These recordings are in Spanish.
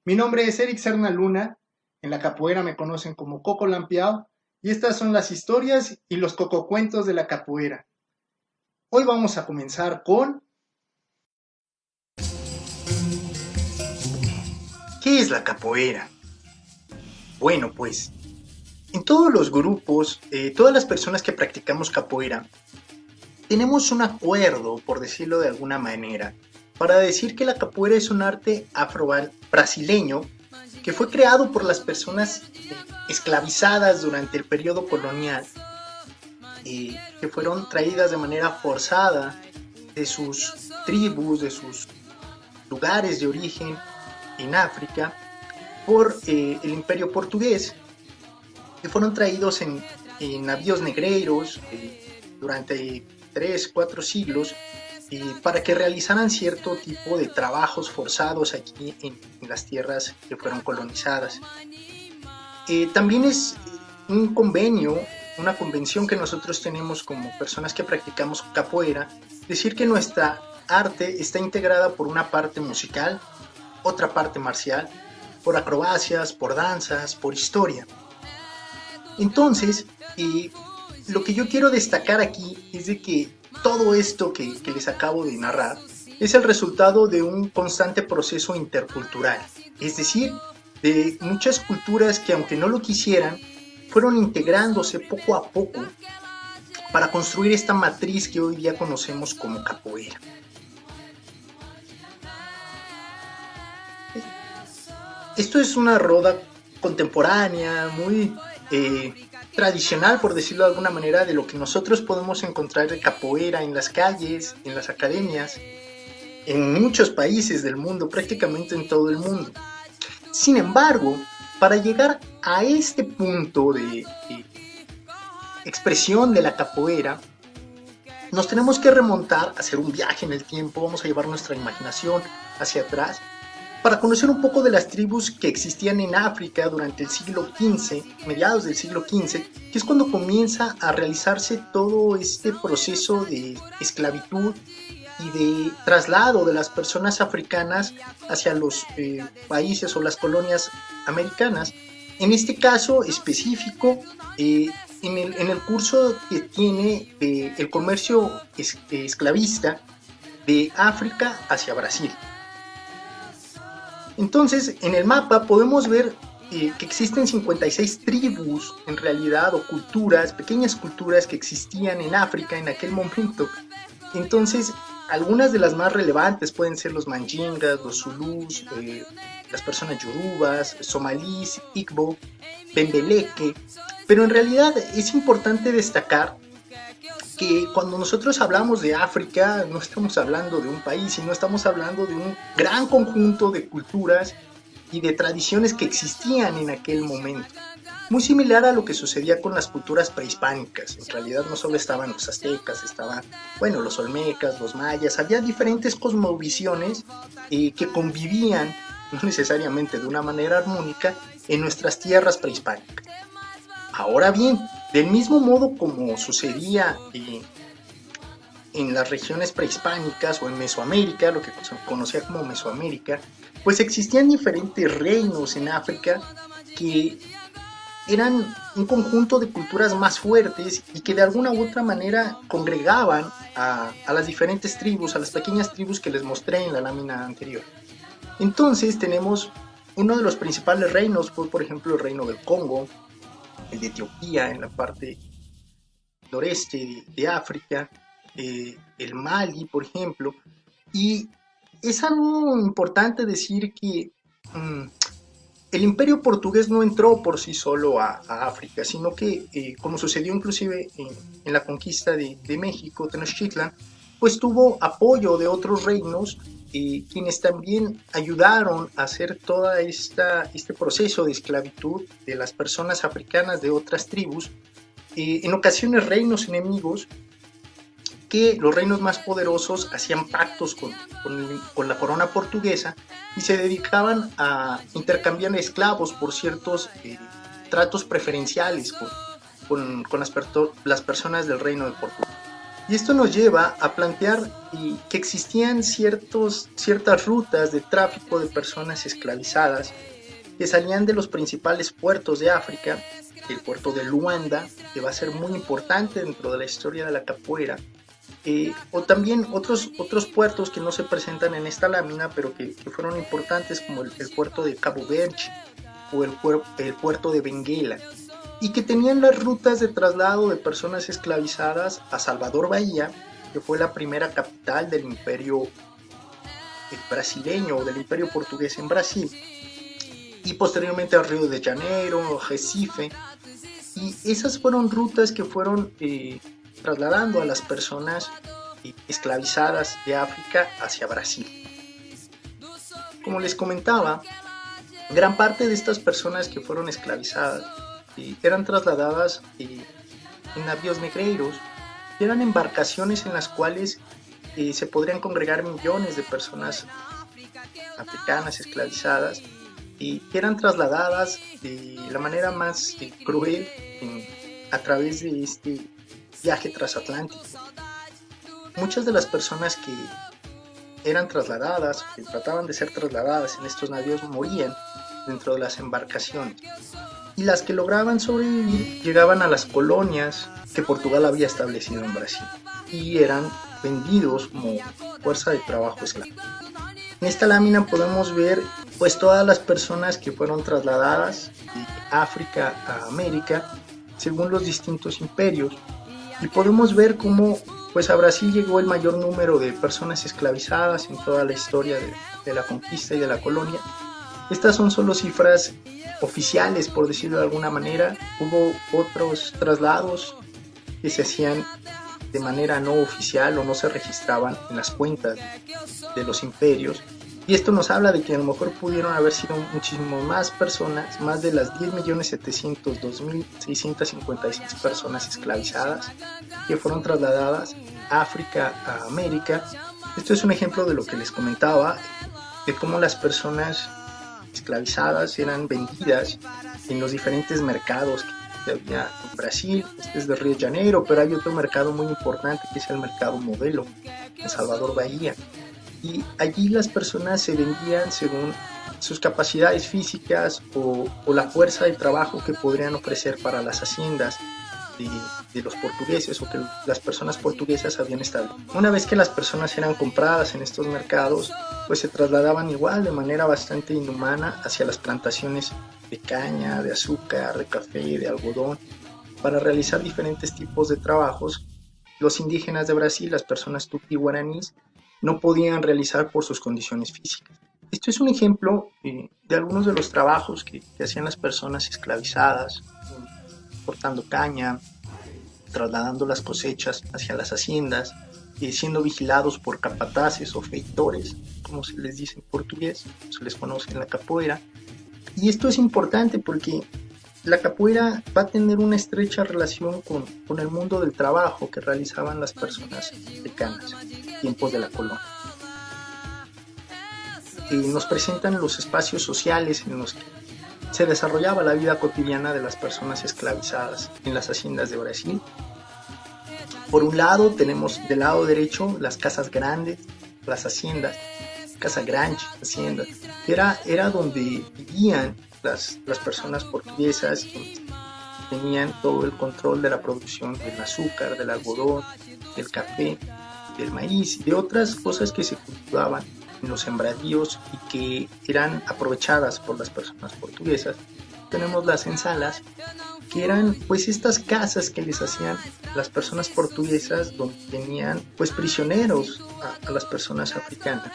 Mi nombre es Eric Serna Luna, en la capoeira me conocen como Coco Lampiao, y estas son las historias y los cococuentos de la capoeira. Hoy vamos a comenzar con ¿qué es la capoeira? Bueno, pues, en todos los grupos, todas las personas que practicamos capoeira, tenemos un acuerdo, por decirlo de alguna manera, para decir que la capoeira es un arte afro-brasileño que fue creado por las personas esclavizadas durante el periodo colonial, que fueron traídas de manera forzada de sus tribus, de sus lugares de origen en África, por el imperio portugués, que fueron traídos en navíos negreiros durante 3, 4 siglos, para que realizaran cierto tipo de trabajos forzados aquí en las tierras que fueron colonizadas. También es un convenio, una convención que nosotros tenemos como personas que practicamos capoeira, decir que nuestra arte está integrada por una parte musical, otra parte marcial, por acrobacias, por danzas, por historia. Entonces, lo que yo quiero destacar aquí es de que todo esto que les acabo de narrar es el resultado de un constante proceso intercultural, es decir, de muchas culturas que, aunque no lo quisieran, fueron integrándose poco a poco para construir esta matriz que hoy día conocemos como capoeira. Esto es una roda contemporánea, muy tradicional, por decirlo de alguna manera, de lo que nosotros podemos encontrar de capoeira en las calles, en las academias, en muchos países del mundo, prácticamente en todo el mundo. Sin embargo, para llegar a este punto de expresión de la capoeira, nos tenemos que remontar, hacer un viaje en el tiempo, vamos a llevar nuestra imaginación hacia atrás, para conocer un poco de las tribus que existían en África durante el siglo XV, mediados del siglo XV, que es cuando comienza a realizarse todo este proceso de esclavitud y de traslado de las personas africanas hacia los países o las colonias americanas. En este caso específico, en el curso que tiene el comercio esclavista de África hacia Brasil. Entonces, en el mapa podemos ver que existen 56 tribus, en realidad, o culturas, pequeñas culturas que existían en África en aquel momento. Entonces, algunas de las más relevantes pueden ser los Mandingas, los Zulús, las personas Yorubas, Somalíes, Igbo, Bembeleque, pero en realidad es importante destacar que cuando nosotros hablamos de África no estamos hablando de un país, sino estamos hablando de un gran conjunto de culturas y de tradiciones que existían en aquel momento. Muy similar a lo que sucedía con las culturas prehispánicas. En realidad no solo estaban los aztecas, estaban, bueno, los olmecas, los mayas, había diferentes cosmovisiones que convivían, no necesariamente de una manera armónica, en nuestras tierras prehispánicas. Ahora bien, del mismo modo como sucedía en las regiones prehispánicas o en Mesoamérica, lo que se conocía como Mesoamérica, pues existían diferentes reinos en África que eran un conjunto de culturas más fuertes y que de alguna u otra manera congregaban a las diferentes tribus, a las pequeñas tribus que les mostré en la lámina anterior. Entonces tenemos uno de los principales reinos, fue por ejemplo el reino del Congo, el de Etiopía en la parte noreste de África, el Mali, por ejemplo, y es algo importante decir que el imperio portugués no entró por sí solo a África, sino que, como sucedió inclusive en la conquista de México, Tenochtitlan, pues tuvo apoyo de otros reinos, quienes también ayudaron a hacer todo este proceso de esclavitud de las personas africanas de otras tribus, en ocasiones reinos enemigos, que los reinos más poderosos hacían pactos con la corona portuguesa y se dedicaban a intercambiar esclavos por ciertos tratos preferenciales con las personas del reino de Portugal. Y esto nos lleva a plantear que existían ciertas rutas de tráfico de personas esclavizadas que salían de los principales puertos de África, el puerto de Luanda, que va a ser muy importante dentro de la historia de la capoeira, o también otros puertos que no se presentan en esta lámina, pero que fueron importantes, como el puerto de Cabo Verde o el puerto de Benguela, y que tenían las rutas de traslado de personas esclavizadas a Salvador Bahía, que fue la primera capital del imperio brasileño o del imperio portugués en Brasil, y posteriormente a Río de Janeiro, Recife, y esas fueron rutas que fueron trasladando a las personas esclavizadas de África hacia Brasil. Como les comentaba, gran parte de estas personas que fueron esclavizadas eran trasladadas en navíos negreiros, que eran embarcaciones en las cuales se podrían congregar millones de personas africanas esclavizadas y que eran trasladadas de la manera más cruel a través de este viaje transatlántico. Muchas de las personas que eran trasladadas, que trataban de ser trasladadas en estos navíos, morían dentro de las embarcaciones, y las que lograban sobrevivir llegaban a las colonias que Portugal había establecido en Brasil y eran vendidos como fuerza de trabajo esclavo. En esta lámina podemos ver pues todas las personas que fueron trasladadas de África a América según los distintos imperios, y podemos ver cómo pues a Brasil llegó el mayor número de personas esclavizadas en toda la historia de la conquista y de la colonia. Estas son solo cifras oficiales, por decirlo de alguna manera. Hubo otros traslados que se hacían de manera no oficial o no se registraban en las cuentas de los imperios, y esto nos habla de que a lo mejor pudieron haber sido muchísimo más personas, más de las 10.702.656 personas esclavizadas que fueron trasladadas a África, a América. Esto es un ejemplo de lo que les comentaba, de cómo las personas esclavizadas eran vendidas en los diferentes mercados que había en Brasil. Este es de Río de Janeiro, pero hay otro mercado muy importante que es el mercado modelo en Salvador Bahía, y allí las personas se vendían según sus capacidades físicas o la fuerza de trabajo que podrían ofrecer para las haciendas de los portugueses o que las personas portuguesas habían establecido. Una vez que las personas eran compradas en estos mercados, pues se trasladaban igual de manera bastante inhumana hacia las plantaciones de caña, de azúcar, de café, de algodón, para realizar diferentes tipos de trabajos. Los indígenas de Brasil, las personas tupí guaraníes, no podían realizar por sus condiciones físicas. Esto es un ejemplo de algunos de los trabajos que hacían las personas esclavizadas, cortando caña, trasladando las cosechas hacia las haciendas, siendo vigilados por capataces o feitores, como se les dice en portugués, se les conoce en la capoeira. Y esto es importante porque la capoeira va a tener una estrecha relación con el mundo del trabajo que realizaban las personas africanas en tiempos de la colonia. Nos presentan los espacios sociales en los que se desarrollaba la vida cotidiana de las personas esclavizadas en las haciendas de Brasil. Por un lado tenemos del lado derecho las casas grandes, las haciendas, casa grande, haciendas, era donde vivían las personas portuguesas, que tenían todo el control de la producción del azúcar, del algodón, del café, del maíz y de otras cosas que se cultivaban en los sembradíos y que eran aprovechadas por las personas portuguesas. Tenemos las ensalas, que eran pues estas casas que les hacían las personas portuguesas, donde tenían pues prisioneros a las personas africanas.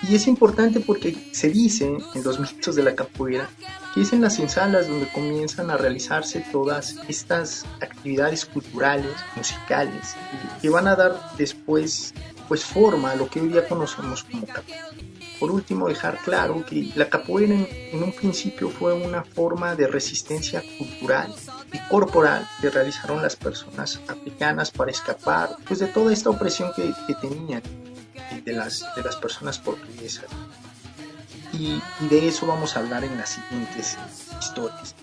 Y es importante porque se dice en los mitos de la capoeira que es en las ensalas donde comienzan a realizarse todas estas actividades culturales, musicales, que van a dar después pues forma a lo que hoy día conocemos como capoeira. Por último, dejar claro que la capoeira en un principio fue una forma de resistencia cultural y corporal que realizaron las personas africanas para escapar pues de toda esta opresión que tenían de las personas portuguesas. Y de eso vamos a hablar en las siguientes historias.